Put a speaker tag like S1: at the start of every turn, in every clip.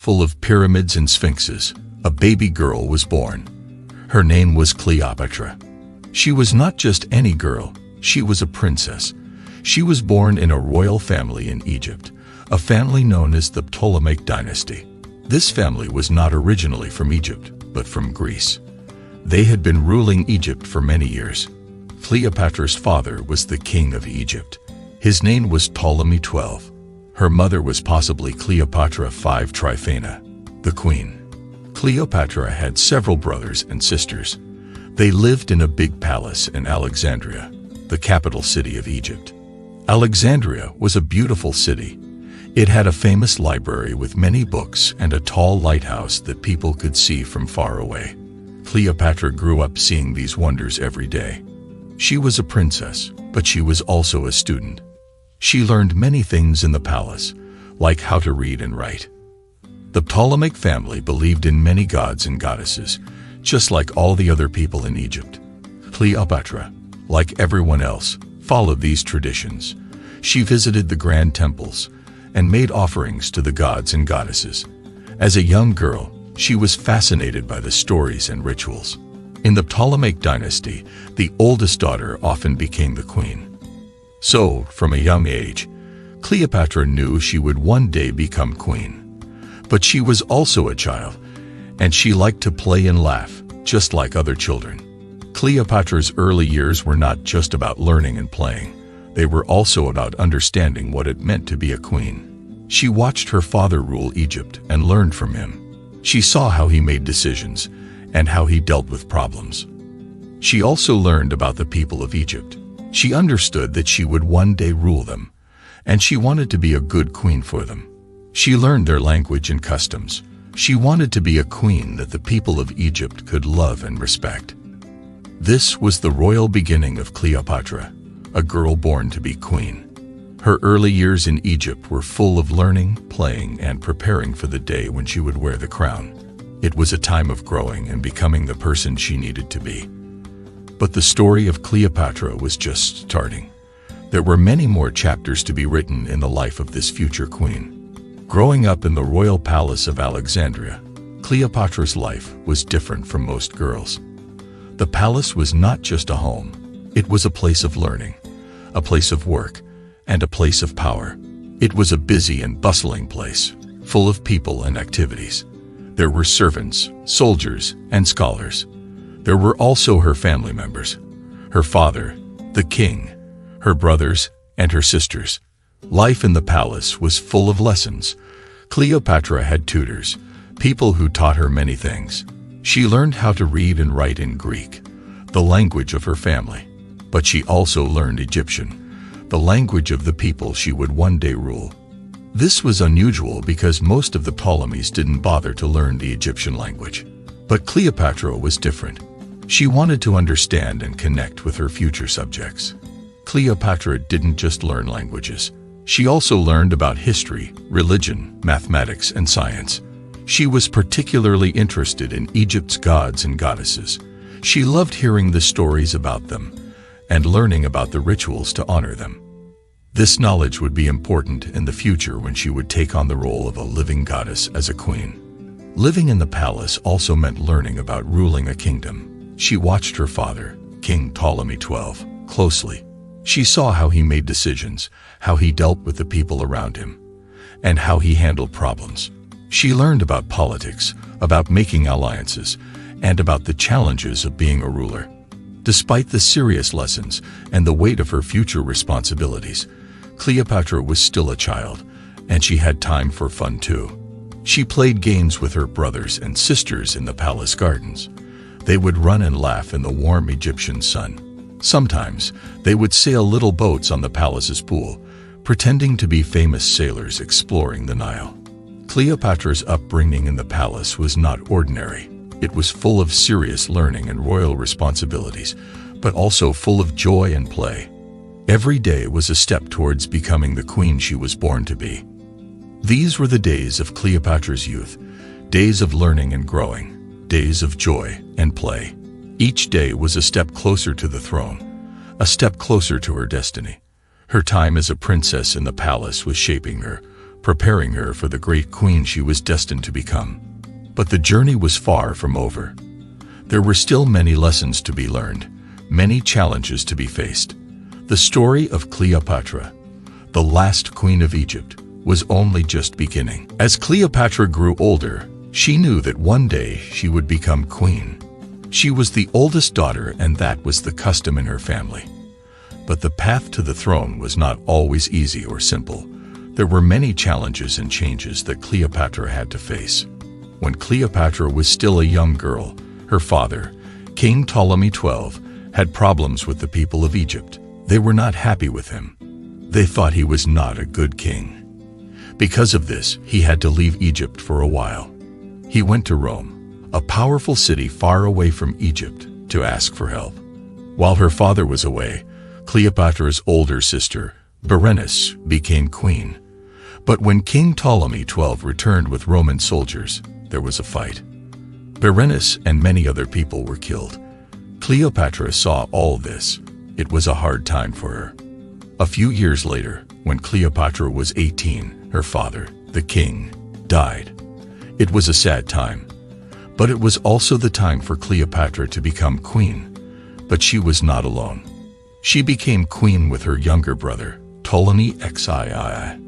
S1: full of pyramids and sphinxes, a baby girl was born. Her name was Cleopatra. She was not just any girl, she was a princess. She was born in a royal family in Egypt, a family known as the Ptolemaic dynasty. This family was not originally from Egypt, but from Greece. They had been ruling Egypt for many years. Cleopatra's father was the king of Egypt. His name was Ptolemy XII. Her mother was possibly Cleopatra V Tryphena, the queen. Cleopatra had several brothers and sisters. They lived in a big palace in Alexandria, the capital city of Egypt. Alexandria was a beautiful city. It had a famous library with many books and a tall lighthouse that people could see from far away. Cleopatra grew up seeing these wonders every day. She was a princess, but she was also a student. She learned many things in the palace, like how to read and write. The Ptolemaic family believed in many gods and goddesses, just like all the other people in Egypt. Cleopatra, like everyone else, followed these traditions. She visited the grand temples and made offerings to the gods and goddesses. As a young girl, she was fascinated by the stories and rituals. In the Ptolemaic dynasty, the oldest daughter often became the queen. So, from a young age, Cleopatra knew she would one day become queen. But she was also a child, and she liked to play and laugh, just like other children. Cleopatra's early years were not just about learning and playing. They were also about understanding what it meant to be a queen. She watched her father rule Egypt and learned from him. She saw how he made decisions and how he dealt with problems. She also learned about the people of Egypt. She understood that she would one day rule them, and she wanted to be a good queen for them. She learned their language and customs. She wanted to be a queen that the people of Egypt could love and respect. This was the royal beginning of Cleopatra, a girl born to be queen. Her early years in Egypt were full of learning, playing, and preparing for the day when she would wear the crown. It was a time of growing and becoming the person she needed to be. But the story of Cleopatra was just starting. There were many more chapters to be written in the life of this future queen. Growing up in the royal palace of Alexandria, Cleopatra's life was different from most girls. The palace was not just a home. It was a place of learning, a place of work, and a place of power. It was a busy and bustling place, full of people and activities. There were servants, soldiers, and scholars. There were also her family members, her father, the king, her brothers, and her sisters. Life in the palace was full of lessons. Cleopatra had tutors, people who taught her many things. She learned how to read and write in Greek, the language of her family. But she also learned Egyptian, the language of the people she would one day rule. This was unusual because most of the Ptolemies didn't bother to learn the Egyptian language. But Cleopatra was different. She wanted to understand and connect with her future subjects. Cleopatra didn't just learn languages. She also learned about history, religion, mathematics, and science. She was particularly interested in Egypt's gods and goddesses. She loved hearing the stories about them and learning about the rituals to honor them. This knowledge would be important in the future when she would take on the role of a living goddess as a queen. Living in the palace also meant learning about ruling a kingdom. She watched her father, King Ptolemy XII, closely. She saw how he made decisions, how he dealt with the people around him, and how he handled problems. She learned about politics, about making alliances, and about the challenges of being a ruler. Despite the serious lessons and the weight of her future responsibilities, Cleopatra was still a child, and she had time for fun too. She played games with her brothers and sisters in the palace gardens. They would run and laugh in the warm Egyptian sun. Sometimes, they would sail little boats on the palace's pool, pretending to be famous sailors exploring the Nile. Cleopatra's upbringing in the palace was not ordinary. It was full of serious learning and royal responsibilities, but also full of joy and play. Every day was a step towards becoming the queen she was born to be. These were the days of Cleopatra's youth, days of learning and growing, days of joy and play. Each day was a step closer to the throne, a step closer to her destiny. Her time as a princess in the palace was shaping her, preparing her for the great queen she was destined to become. But the journey was far from over. There were still many lessons to be learned, many challenges to be faced. The story of Cleopatra, the last queen of Egypt, was only just beginning. As Cleopatra grew older, she knew that one day she would become queen. She was the oldest daughter, and that was the custom in her family. But the path to the throne was not always easy or simple. There were many challenges and changes that Cleopatra had to face. When Cleopatra was still a young girl, her father, King Ptolemy XII, had problems with the people of Egypt. They were not happy with him. They thought he was not a good king. Because of this, he had to leave Egypt for a while. He went to Rome, a powerful city far away from Egypt, to ask for help. While her father was away, Cleopatra's older sister, Berenice, became queen. But when King Ptolemy XII returned with Roman soldiers, there was a fight. Berenice and many other people were killed. Cleopatra saw all this. It was a hard time for her. A few years later, when Cleopatra was 18, her father, the king, died. It was a sad time, but it was also the time for Cleopatra to become queen. But she was not alone. She became queen with her younger brother, Ptolemy XIII.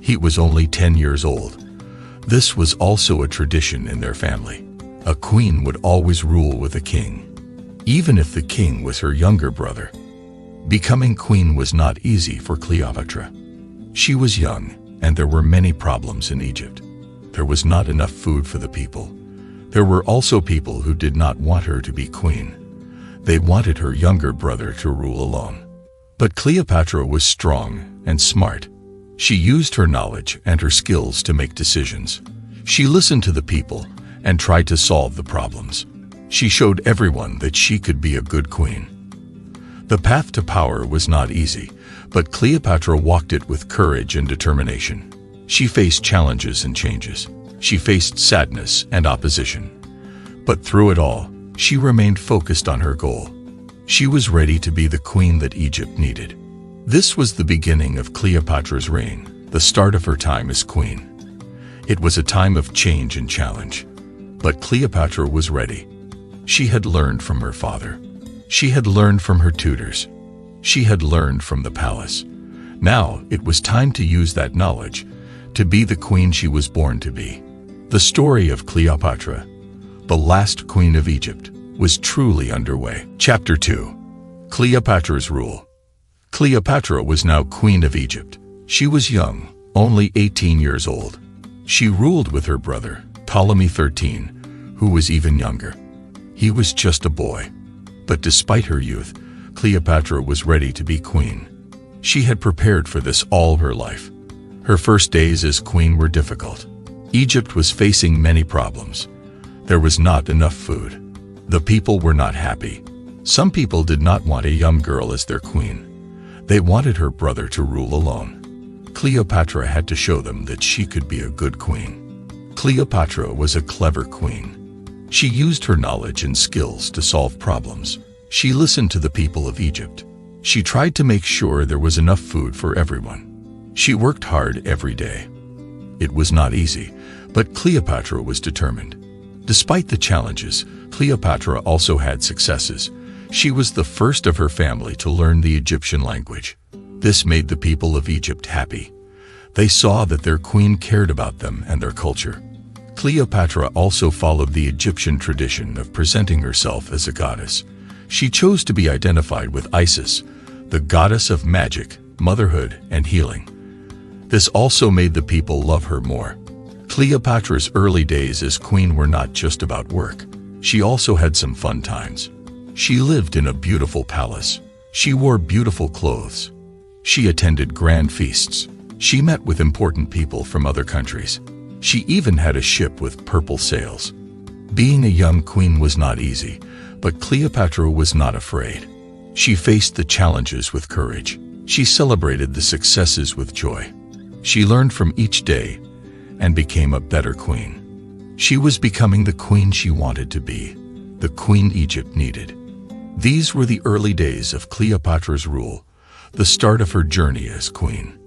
S1: He was only 10 years old. This was also a tradition in their family. A queen would always rule with a king, even if the king was her younger brother. Becoming queen was not easy for Cleopatra. She was young, and there were many problems in Egypt. There was not enough food for the people. There were also people who did not want her to be queen. They wanted her younger brother to rule alone. But Cleopatra was strong and smart. She used her knowledge and her skills to make decisions. She listened to the people and tried to solve the problems. She showed everyone that she could be a good queen. The path to power was not easy, but Cleopatra walked it with courage and determination. She faced challenges and changes. She faced sadness and opposition. But through it all, she remained focused on her goal. She was ready to be the queen that Egypt needed. This was the beginning of Cleopatra's reign, the start of her time as queen. It was a time of change and challenge. But Cleopatra was ready. She had learned from her father. She had learned from her tutors. She had learned from the palace. Now it was time to use that knowledge to be the queen she was born to be. The story of Cleopatra, the last queen of Egypt, was truly underway. Chapter 2. Cleopatra's Rule. Cleopatra was now queen of Egypt. She was young, only 18 years old. She ruled with her brother, Ptolemy XIII, who was even younger. He was just a boy. But despite her youth, Cleopatra was ready to be queen. She had prepared for this all her life. Her first days as queen were difficult. Egypt was facing many problems. There was not enough food. The people were not happy. Some people did not want a young girl as their queen. They wanted her brother to rule alone. Cleopatra had to show them that she could be a good queen. Cleopatra was a clever queen. She used her knowledge and skills to solve problems. She listened to the people of Egypt. She tried to make sure there was enough food for everyone. She worked hard every day. It was not easy, but Cleopatra was determined. Despite the challenges, Cleopatra also had successes. She was the first of her family to learn the Egyptian language. This made the people of Egypt happy. They saw that their queen cared about them and their culture. Cleopatra also followed the Egyptian tradition of presenting herself as a goddess. She chose to be identified with Isis, the goddess of magic, motherhood, and healing. This also made the people love her more. Cleopatra's early days as queen were not just about work. She also had some fun times. She lived in a beautiful palace. She wore beautiful clothes. She attended grand feasts. She met with important people from other countries. She even had a ship with purple sails. Being a young queen was not easy, but Cleopatra was not afraid. She faced the challenges with courage. She celebrated the successes with joy. She learned from each day and became a better queen. She was becoming the queen she wanted to be, the queen Egypt needed. These were the early days of Cleopatra's rule, the start of her journey as queen.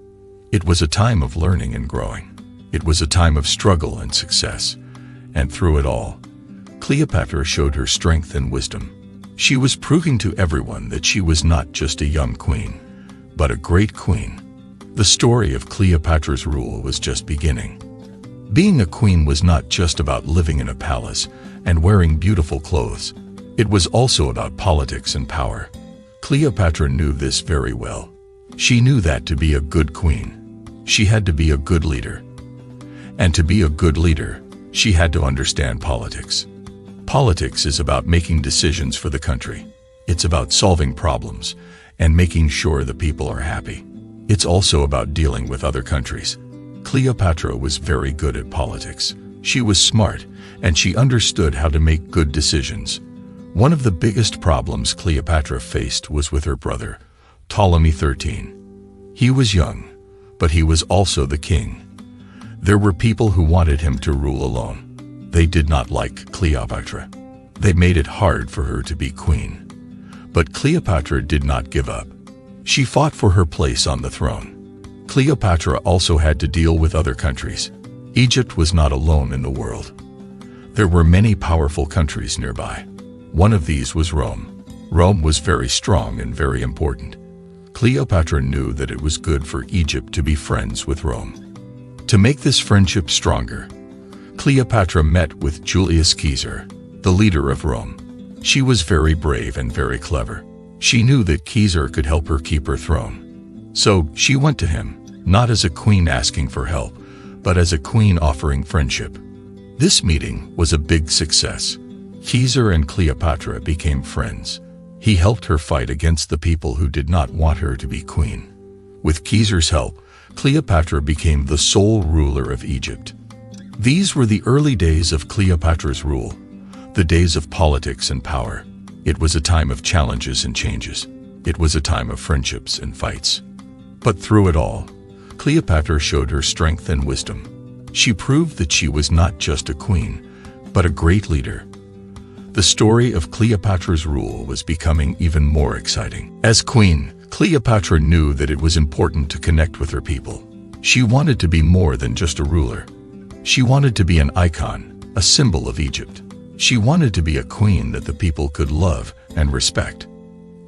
S1: It was a time of learning and growing. It was a time of struggle and success, and through it all, Cleopatra showed her strength and wisdom. She was proving to everyone that she was not just a young queen, but a great queen. The story of Cleopatra's rule was just beginning. Being a queen was not just about living in a palace and wearing beautiful clothes. It was also about politics and power. Cleopatra knew this very well. She knew that to be a good queen, she had to be a good leader. And to be a good leader, she had to understand politics. Politics is about making decisions for the country. It's about solving problems and making sure the people are happy. It's also about dealing with other countries. Cleopatra was very good at politics. She was smart, and she understood how to make good decisions. One of the biggest problems Cleopatra faced was with her brother, Ptolemy XIII. He was young, but he was also the king. There were people who wanted him to rule alone. They did not like Cleopatra. They made it hard for her to be queen. But Cleopatra did not give up. She fought for her place on the throne. Cleopatra also had to deal with other countries. Egypt was not alone in the world. There were many powerful countries nearby. One of these was Rome. Rome was very strong and very important. Cleopatra knew that it was good for Egypt to be friends with Rome. To make this friendship stronger, Cleopatra met with Julius Caesar, the leader of Rome. She was very brave and very clever. She knew that Caesar could help her keep her throne. So she went to him, not as a queen asking for help, but as a queen offering friendship. This meeting was a big success. Caesar and Cleopatra became friends. He helped her fight against the people who did not want her to be queen. With Caesar's help, Cleopatra became the sole ruler of Egypt. These were the early days of Cleopatra's rule, the days of politics and power. It was a time of challenges and changes. It was a time of friendships and fights. But through it all, Cleopatra showed her strength and wisdom. She proved that she was not just a queen, but a great leader. The story of Cleopatra's rule was becoming even more exciting. As queen, Cleopatra knew that it was important to connect with her people. She wanted to be more than just a ruler. She wanted to be an icon, a symbol of Egypt. She wanted to be a queen that the people could love and respect.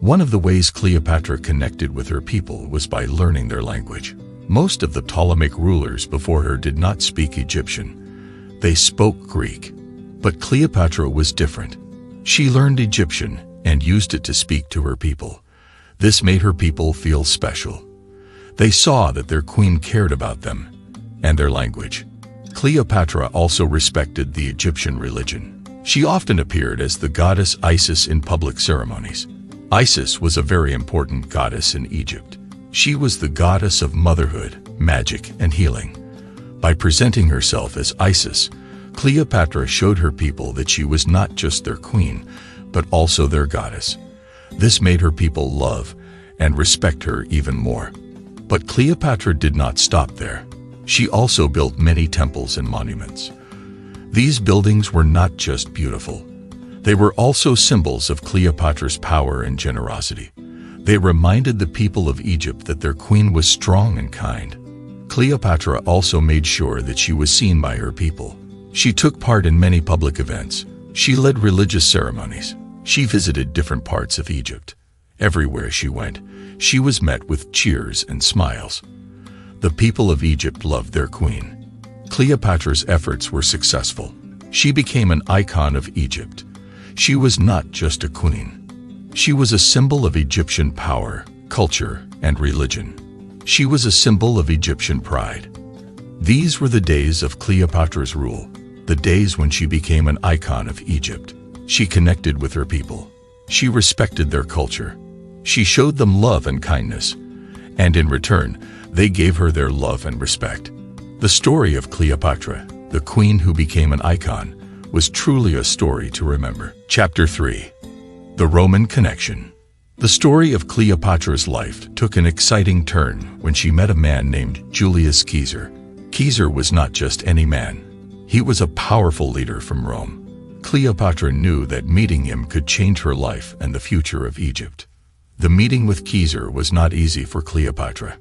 S1: One of the ways Cleopatra connected with her people was by learning their language. Most of the Ptolemaic rulers before her did not speak Egyptian. They spoke Greek. But Cleopatra was different. She learned Egyptian and used it to speak to her people. This made her people feel special. They saw that their queen cared about them and their language. Cleopatra also respected the Egyptian religion. She often appeared as the goddess Isis in public ceremonies. Isis was a very important goddess in Egypt. She was the goddess of motherhood, magic, and healing. By presenting herself as Isis, Cleopatra showed her people that she was not just their queen, but also their goddess. This made her people love and respect her even more. But Cleopatra did not stop there. She also built many temples and monuments. These buildings were not just beautiful. They were also symbols of Cleopatra's power and generosity. They reminded the people of Egypt that their queen was strong and kind. Cleopatra also made sure that she was seen by her people. She took part in many public events. She led religious ceremonies. She visited different parts of Egypt. Everywhere she went, she was met with cheers and smiles. The people of Egypt loved their queen. Cleopatra's efforts were successful. She became an icon of Egypt. She was not just a queen. She was a symbol of Egyptian power, culture, and religion. She was a symbol of Egyptian pride. These were the days of Cleopatra's rule, the days when she became an icon of Egypt. She connected with her people. She respected their culture. She showed them love and kindness, and in return, they gave her their love and respect. The story of Cleopatra, the queen who became an icon, was truly a story to remember. Chapter 3. The Roman Connection. The story of Cleopatra's life took an exciting turn when she met a man named Julius Caesar. Caesar was not just any man. He was a powerful leader from Rome. Cleopatra knew that meeting him could change her life and the future of Egypt. The meeting with Caesar was not easy for Cleopatra.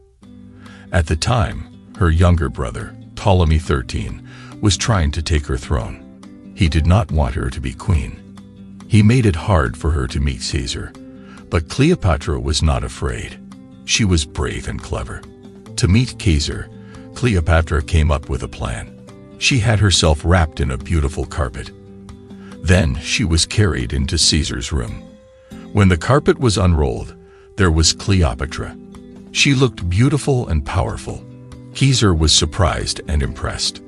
S1: At the time, her younger brother, Ptolemy XIII, was trying to take her throne. He did not want her to be queen. He made it hard for her to meet Caesar. But Cleopatra was not afraid. She was brave and clever. To meet Caesar, Cleopatra came up with a plan. She had herself wrapped in a beautiful carpet. Then she was carried into Caesar's room. When the carpet was unrolled, there was Cleopatra. She looked beautiful and powerful. Caesar was surprised and impressed.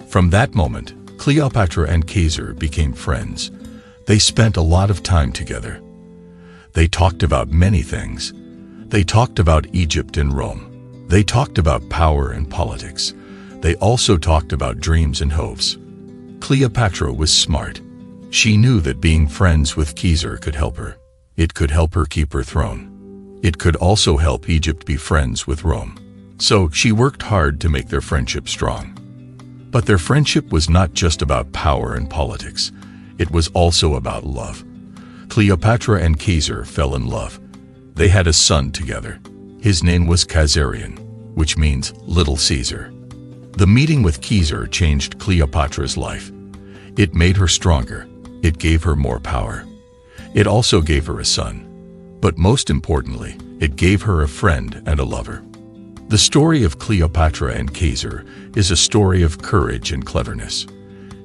S1: From that moment, Cleopatra and Caesar became friends. They spent a lot of time together. They talked about many things. They talked about Egypt and Rome. They talked about power and politics. They also talked about dreams and hopes. Cleopatra was smart. She knew that being friends with Caesar could help her. It could help her keep her throne. It could also help Egypt be friends with Rome. So she worked hard to make their friendship strong. But their friendship was not just about power and politics. It was also about love. Cleopatra and Caesar fell in love. They had a son together. His name was Caesarion, which means Little Caesar. The meeting with Caesar changed Cleopatra's life. It made her stronger. It gave her more power. It also gave her a son. But most importantly, it gave her a friend and a lover. The story of Cleopatra and Caesar is a story of courage and cleverness.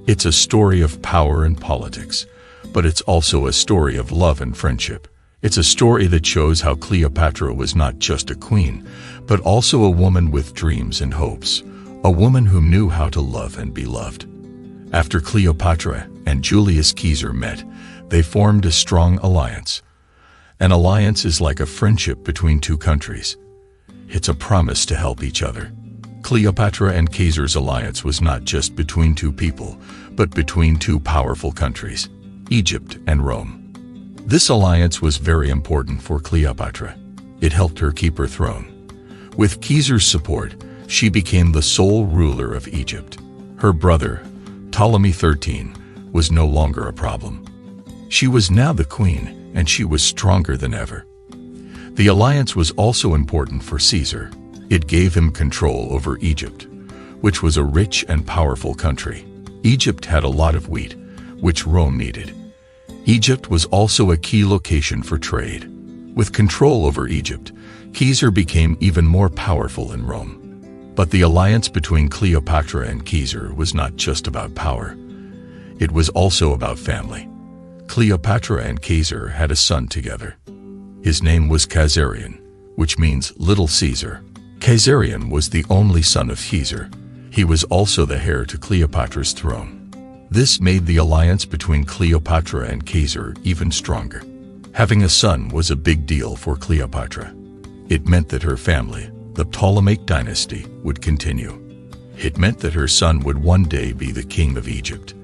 S1: It's a story of power and politics, but it's also a story of love and friendship. It's a story that shows how Cleopatra was not just a queen, but also a woman with dreams and hopes, a woman who knew how to love and be loved. After Cleopatra and Julius Caesar met, they formed a strong alliance. An alliance is like a friendship between two countries. It's a promise to help each other. Cleopatra and Caesar's alliance was not just between two people, but between two powerful countries, Egypt and Rome. This alliance was very important for Cleopatra. It helped her keep her throne. With Caesar's support, she became the sole ruler of Egypt. Her brother, Ptolemy XIII, was no longer a problem. She was now the queen, and she was stronger than ever. The alliance was also important for Caesar. It gave him control over Egypt, which was a rich and powerful country. Egypt had a lot of wheat, which Rome needed. Egypt was also a key location for trade. With control over Egypt, Caesar became even more powerful in Rome. But the alliance between Cleopatra and Caesar was not just about power. It was also about family. Cleopatra and Caesar had a son together. His name was Caesarion, which means Little Caesar. Caesarion was the only son of Caesar. He was also the heir to Cleopatra's throne. This made the alliance between Cleopatra and Caesar even stronger. Having a son was a big deal for Cleopatra. It meant that her family, the Ptolemaic dynasty, would continue. It meant that her son would one day be the king of Egypt.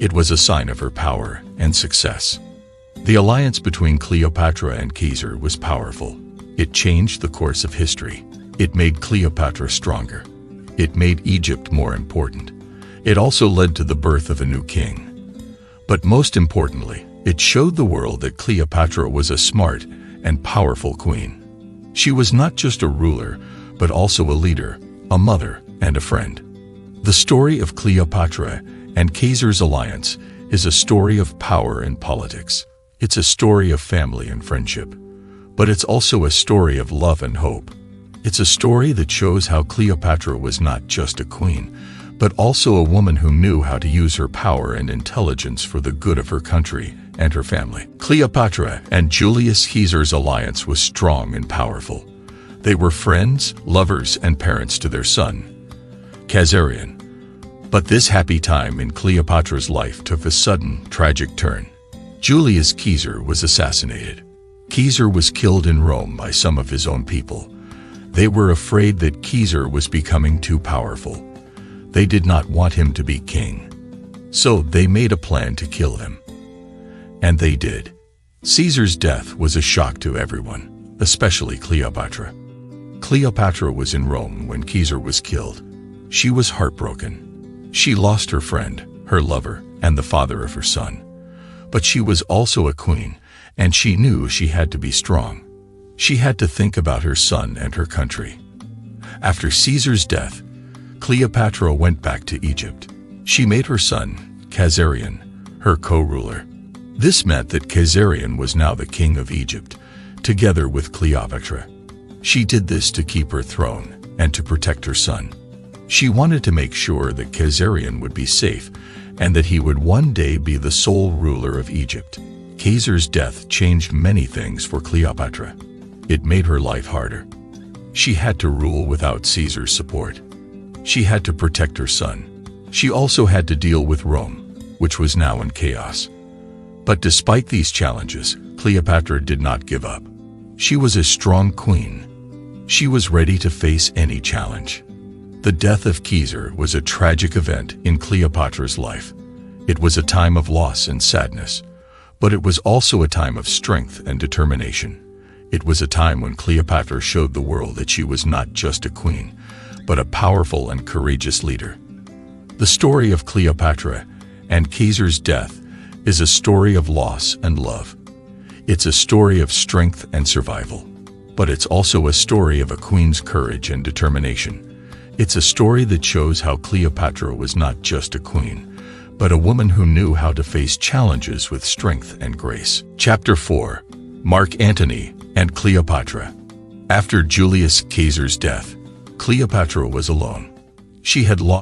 S1: It was a sign of her power and success. The alliance between Cleopatra and Caesar was powerful. It changed the course of history. It made Cleopatra stronger. It made Egypt more important. It also led to the birth of a new king. But most importantly, it showed the world that Cleopatra was a smart and powerful queen. She was not just a ruler, but also a leader, a mother, and a friend. The story of Cleopatra and Caesar's alliance is a story of power and politics. It's a story of family and friendship. But it's also a story of love and hope. It's a story that shows how Cleopatra was not just a queen, but also a woman who knew how to use her power and intelligence for the good of her country and her family. Cleopatra and Julius Caesar's alliance was strong and powerful. They were friends, lovers, and parents to their son, Caesarion. But this happy time in Cleopatra's life took a sudden, tragic turn. Julius Caesar was assassinated. Caesar was killed in Rome by some of his own people. They were afraid that Caesar was becoming too powerful. They did not want him to be king. So they made a plan to kill him. And they did. Caesar's death was a shock to everyone, especially Cleopatra. Cleopatra was in Rome when Caesar was killed. She was heartbroken. She lost her friend, her lover, and the father of her son. But she was also a queen, and she knew she had to be strong. She had to think about her son and her country. After Caesar's death, Cleopatra went back to Egypt. She made her son, Khazarian, her co-ruler. This meant that Khazarian was now the king of Egypt, together with Cleopatra. She did this to keep her throne and to protect her son. She wanted to make sure that Khazarian would be safe and that he would one day be the sole ruler of Egypt. Khazar's death changed many things for Cleopatra. It made her life harder. She had to rule without Caesar's support. She had to protect her son. She also had to deal with Rome, which was now in chaos. But despite these challenges, Cleopatra did not give up. She was a strong queen. She was ready to face any challenge. The death of Caesar was a tragic event in Cleopatra's life. It was a time of loss and sadness, but it was also a time of strength and determination. It was a time when Cleopatra showed the world that she was not just a queen, but a powerful and courageous leader. The story of Cleopatra and Caesar's death is a story of loss and love. It's a story of strength and survival, but it's also a story of a queen's courage and determination. It's a story that shows how Cleopatra was not just a queen, but a woman who knew how to face challenges with strength and grace. Chapter 4. Mark Antony and Cleopatra. After Julius Caesar's death, Cleopatra was alone. She had lost